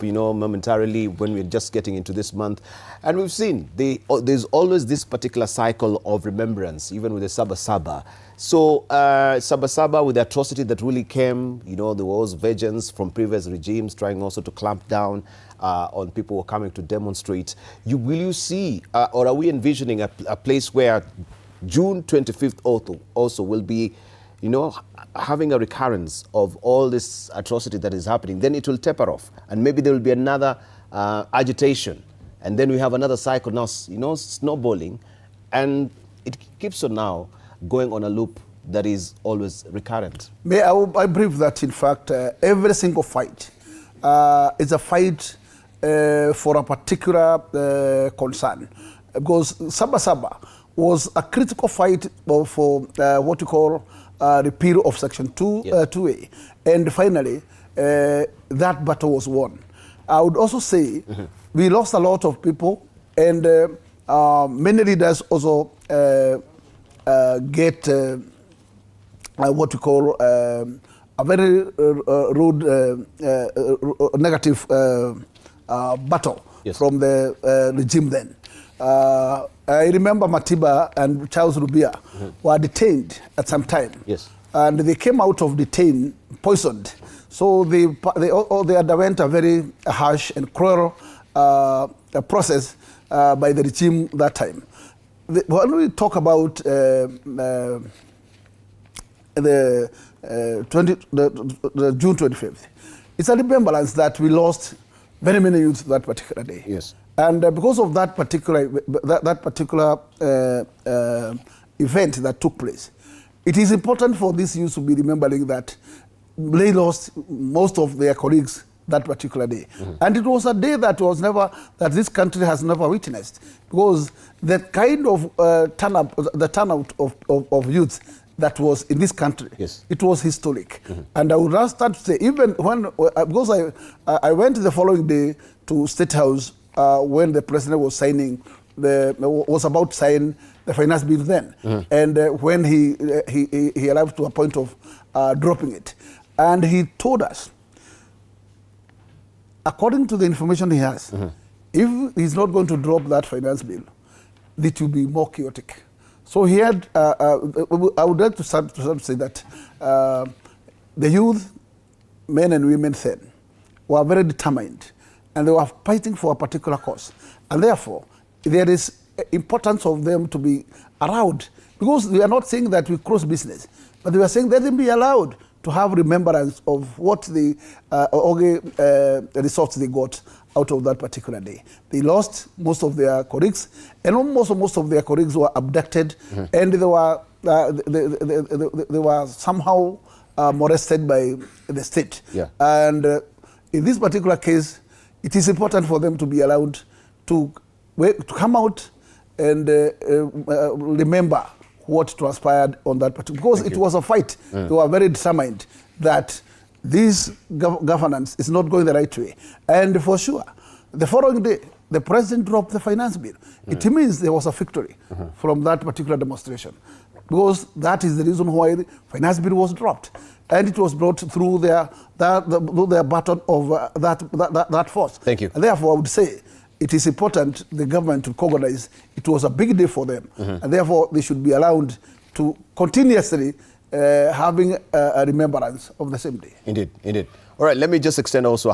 momentarily when we're just getting into this month. And we've seen there's always this particular cycle of remembrance, even with the Saba. So Saba, with the atrocity that really came, there was vengeance from previous regimes trying also to clamp down on people who are coming to demonstrate. Will you see, or are we envisioning a place where June 25th also will be, having a recurrence of all this atrocity that is happening? Then it will taper off, and maybe there will be another agitation, and then we have another cycle now, snowballing, and it keeps on now going on a loop that is always recurrent. I believe that, in fact, every single fight is a fight for a particular concern, because Saba was a critical fight for what you call repeal of Section 2A. And finally, that battle was won. I would also say we lost a lot of people, and many leaders also get what we call a very rude, negative battle from the regime then. I remember Matiba and Charles Rubia were detained at some time. Yes. And they came out of detain poisoned. So they underwent a very harsh and cruel process by the regime that time. When we talk about the June 25th, it's a remembrance that we lost very many youths that particular day. Yes. And because of that particular event that took place, it is important for these youths to be remembering that they lost most of their colleagues that particular day. And it was a day that this country has never witnessed, because the kind of turnout of youth that was in this country, it was historic. And I would rather start to say, even when, because I went the following day to State House when the president was was about to sign the finance bill then, and when he arrived to a point of dropping it, and he told us, according to the information he has, if he's not going to drop that finance bill, it will be more chaotic. So he had, I would like to start to say that the youth, men and women then, were very determined, and they were fighting for a particular cause. And therefore, there is importance of them to be allowed, because we are not saying that we cross business, but we are saying let them be allowed to have remembrance of what the results they got out of that particular day. They lost most of their colleagues, and almost most of their colleagues were abducted, and they were somehow molested by the state. And in this particular case, it is important for them to be allowed to come out and remember what transpired on that particular, because it was a fight. They were very determined that this governance is not going the right way. And for sure, the following day, the president dropped the finance bill. It means there was a victory from that particular demonstration, because that is the reason why the finance bill was dropped. And it was brought through their button of that force. Thank you. And therefore, I would say it is important the government to recognize it was a big day for them, and therefore they should be allowed to continuously having a remembrance of the same day. Indeed, indeed. All right, let me just extend also